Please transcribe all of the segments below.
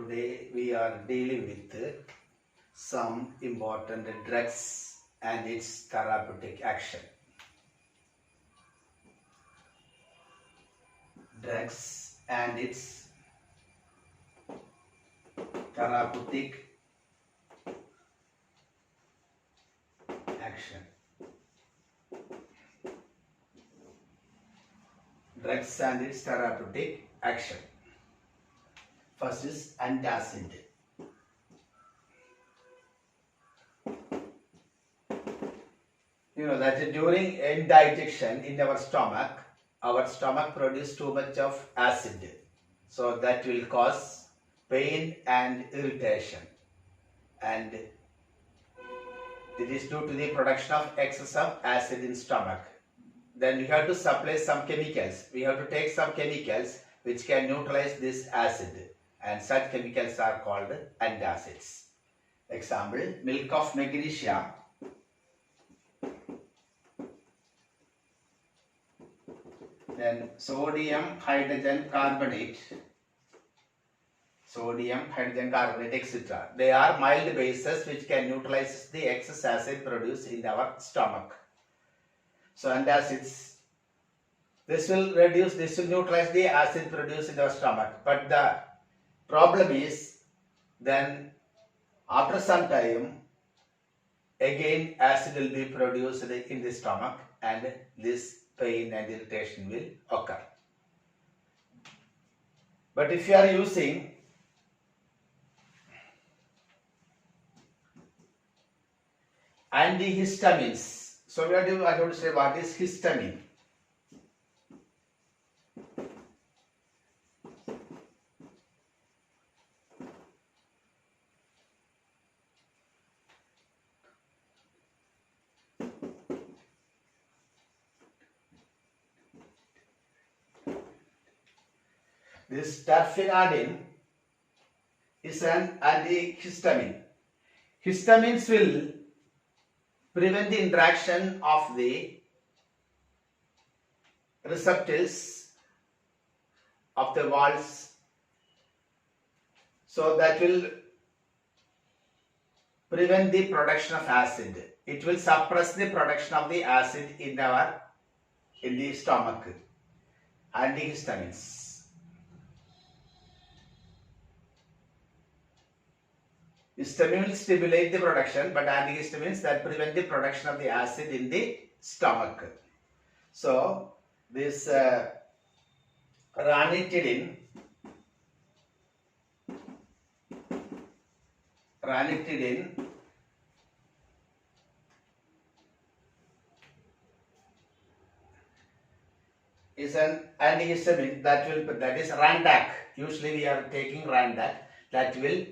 Today we are dealing with some important drugs and its therapeutic action. Drugs and its therapeutic action. Drugs and its therapeutic action. First is antacid. You know that during indigestion in our stomach produces too much of acid. So that will cause pain and irritation. And it is due to the production of excess of acid in stomach. Then we have to supply some chemicals. We have to take some chemicals which can neutralize this acid. And such chemicals are called antacids. Example, milk of magnesia. Then sodium hydrogen carbonate, etc. They are mild bases which can neutralize the excess acid produced in our stomach. So antacids, this will neutralize the acid produced in our stomach. But the problem is, then after some time, again acid will be produced in the stomach and this pain and irritation will occur. But if you are using antihistamines, so we are going to say what is histamine. This terfenadine is an antihistamine. Histamines will prevent the interaction of the receptors of the walls. So that will prevent the production of acid. It will suppress the production of the acid in the stomach. Antihistamines. Histamine will stimulate the production, but antihistamines that prevent the production of the acid in the stomach. So this ranitidine is an antihistamine that is Randac. Usually we are taking Randac. That will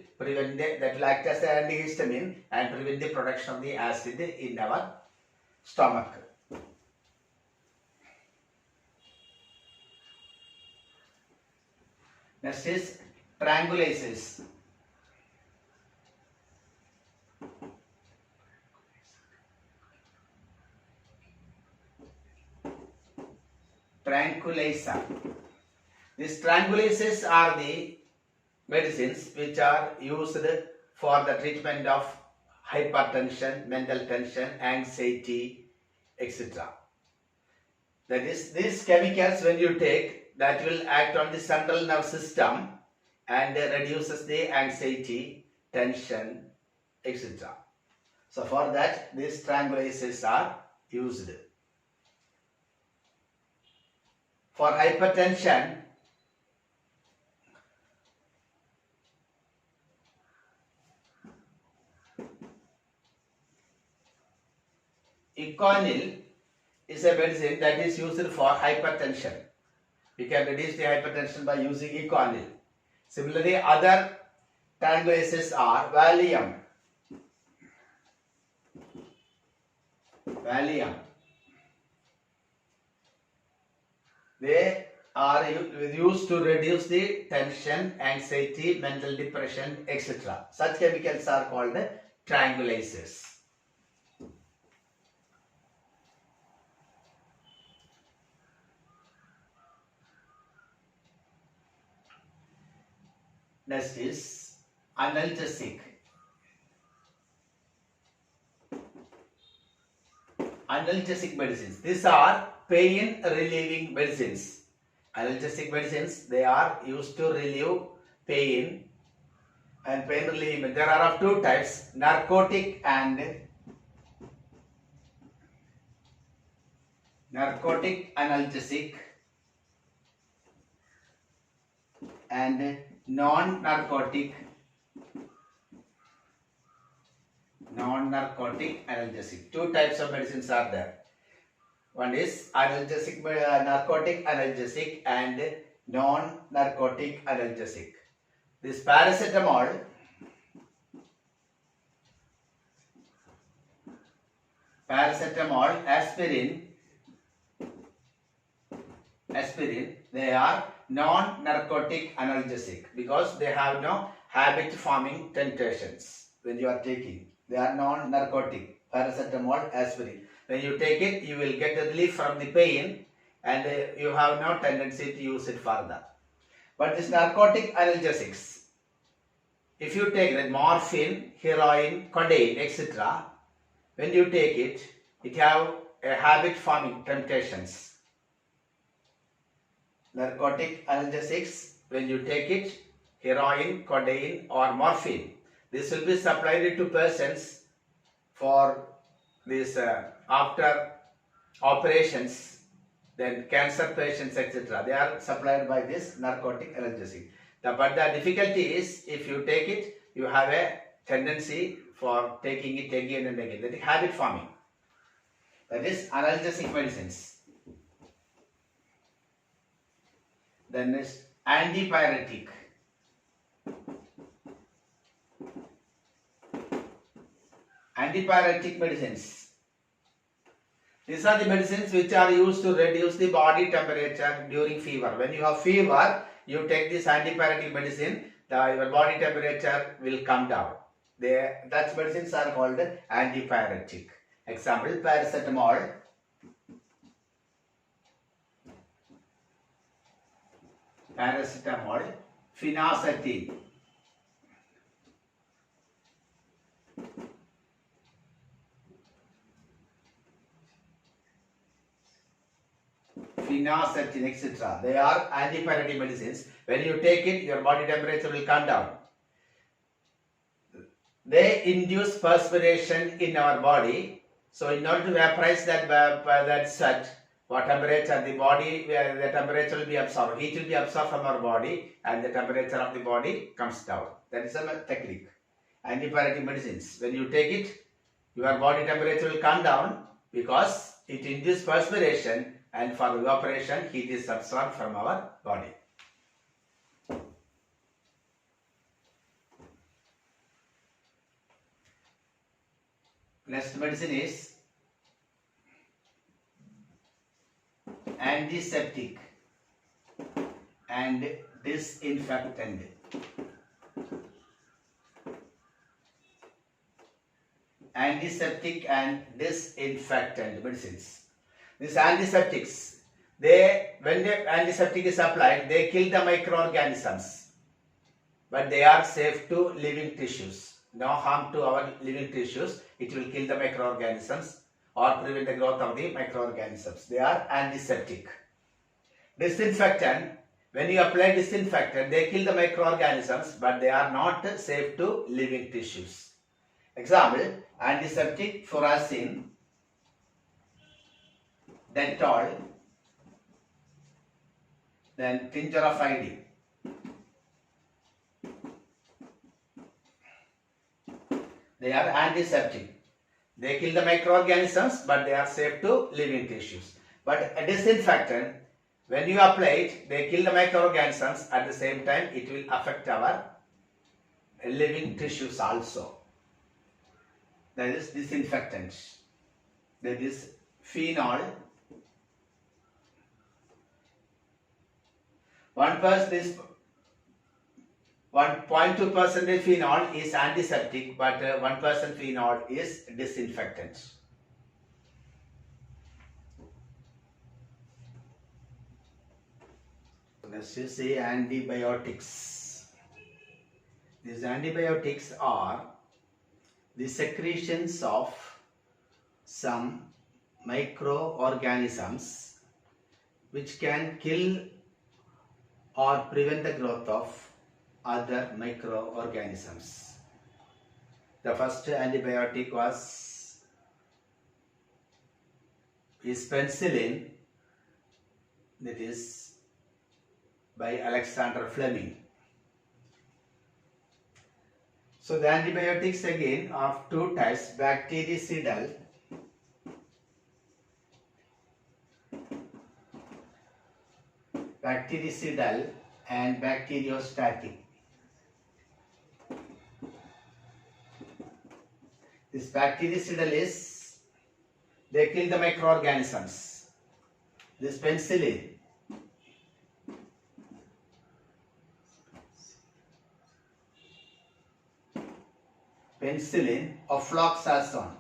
act as an antihistamine and prevent the production of the acid in our stomach. Next is tranquilizers. Tranquilizer. These tranquilizers are the medicines which are used for the treatment of hypertension, mental tension, anxiety, etc. That is, these chemicals when you take, that will act on the central nervous system and reduces the anxiety, tension, etc. So for that, these tranquilizers are used. For hypertension, Econil is a medicine that is used for hypertension. We can reduce the hypertension by using Econil. Similarly, other tranquilizers are Valium. They are used to reduce the tension, anxiety, mental depression, etc. Such chemicals are called tranquilizers. Next is analgesic. Analgesic medicines. These are pain relieving medicines. Analgesic medicines, they are used to relieve pain and pain relieving. There are of two types, narcotic analgesic and non-narcotic analgesic. Two types of medicines are there. One is analgesic, narcotic analgesic and non-narcotic analgesic. This paracetamol, aspirin, they are non-narcotic analgesic because they have no habit-forming temptations when you are taking. They are non-narcotic, paracetamol, aspirin. When you take it, you will get relief from the pain and you have no tendency to use it further. But these narcotic analgesics, if you take that morphine, heroin, codeine, etc., when you take it, it have a habit-forming temptations. Narcotic analgesics, when you take it, heroin, codeine or morphine, this will be supplied to persons for this after operations, then cancer patients, etc. They are supplied by this narcotic analgesic. But the difficulty is, if you take it, you have a tendency for taking it again and again. That is habit forming. That is analgesic medicines. Then is antipyretic. Antipyretic medicines. These are the medicines which are used to reduce the body temperature during fever. When you have fever, you take this antipyretic medicine, your body temperature will come down. That medicines are called antipyretic. Example, paracetamol, phenacetin, etc. They are antipyretic medicines. When you take it, your body temperature will come down. They induce perspiration in our body. So in order to vaporize that sweat, what temperature the body, the temperature will be absorbed. Heat will be absorbed from our body and the temperature of the body comes down. That is a technique. Antipyretic medicines. When you take it, your body temperature will come down because it induces perspiration, and for evaporation, heat is absorbed from our body. Next medicine is antiseptic and disinfectant. Antiseptic and disinfectant medicines. These antiseptics, when the antiseptic is applied, they kill the microorganisms, but they are safe to living tissues. No harm to our living tissues. It will kill the microorganisms or prevent the growth of the microorganisms. They are antiseptic. Disinfectant, when you apply disinfectant, they kill the microorganisms, but they are not safe to living tissues. Example, antiseptic, furacin, Dettol, then tincture of iodine. They are antiseptic. They kill the microorganisms, but they are safe to living tissues. But a disinfectant, when you apply it, they kill the microorganisms. At the same time, it will affect our living tissues also. That is disinfectant. That is phenol. 1.2% phenol is antiseptic, but 1% phenol is disinfectant. Let's just say antibiotics. These antibiotics are the secretions of some microorganisms which can kill or prevent the growth of other microorganisms. The first antibiotic is penicillin, that is by Alexander Fleming. So the antibiotics again are of two types, bactericidal and bacteriostatic. This bactericidal is, they kill the microorganisms. This penicillin, ofloxacin.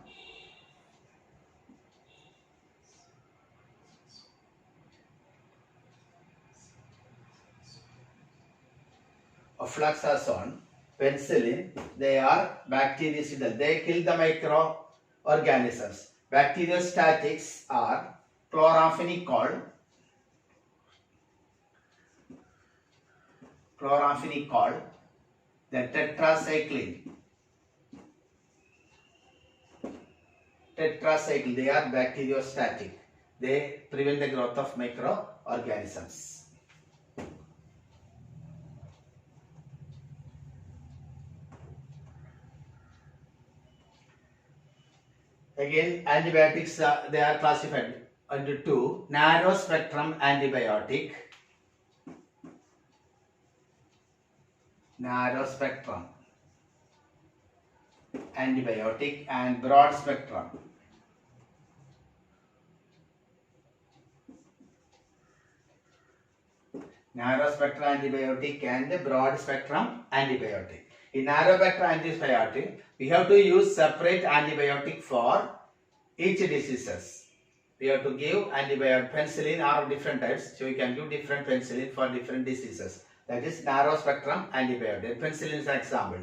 Ofloxacin, penicillin, they are bactericidal. They kill the microorganisms. Bacteriostatics are chloramphenicol, then tetracycline. They are bacteriostatic. They prevent the growth of microorganisms. Again, antibiotics, they are classified under two: narrow spectrum antibiotic, and broad spectrum. Narrow spectrum antibiotic and broad spectrum antibiotic. In narrow spectrum antibiotic, we have to use separate antibiotic for each diseases. We have to give antibiotic. Penicillin are different types, so we can give different penicillin for different diseases. That is narrow spectrum antibiotic. Penicillin is an example.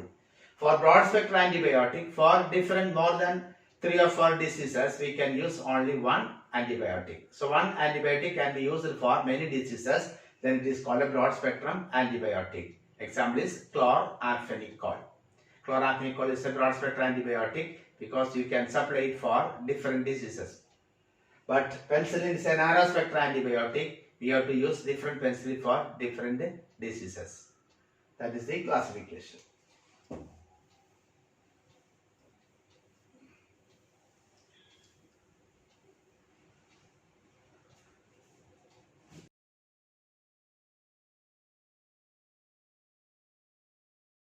For broad spectrum antibiotic, for different more than 3 or 4 diseases, we can use only one antibiotic. So one antibiotic can be used for many diseases. Then it is called a broad spectrum antibiotic. Example is chloramphenicol. Chloramphenicol is a broad spectrum antibiotic because you can supply it for different diseases. But penicillin is a narrow spectrum antibiotic. We have to use different penicillin for different diseases. That is the classification.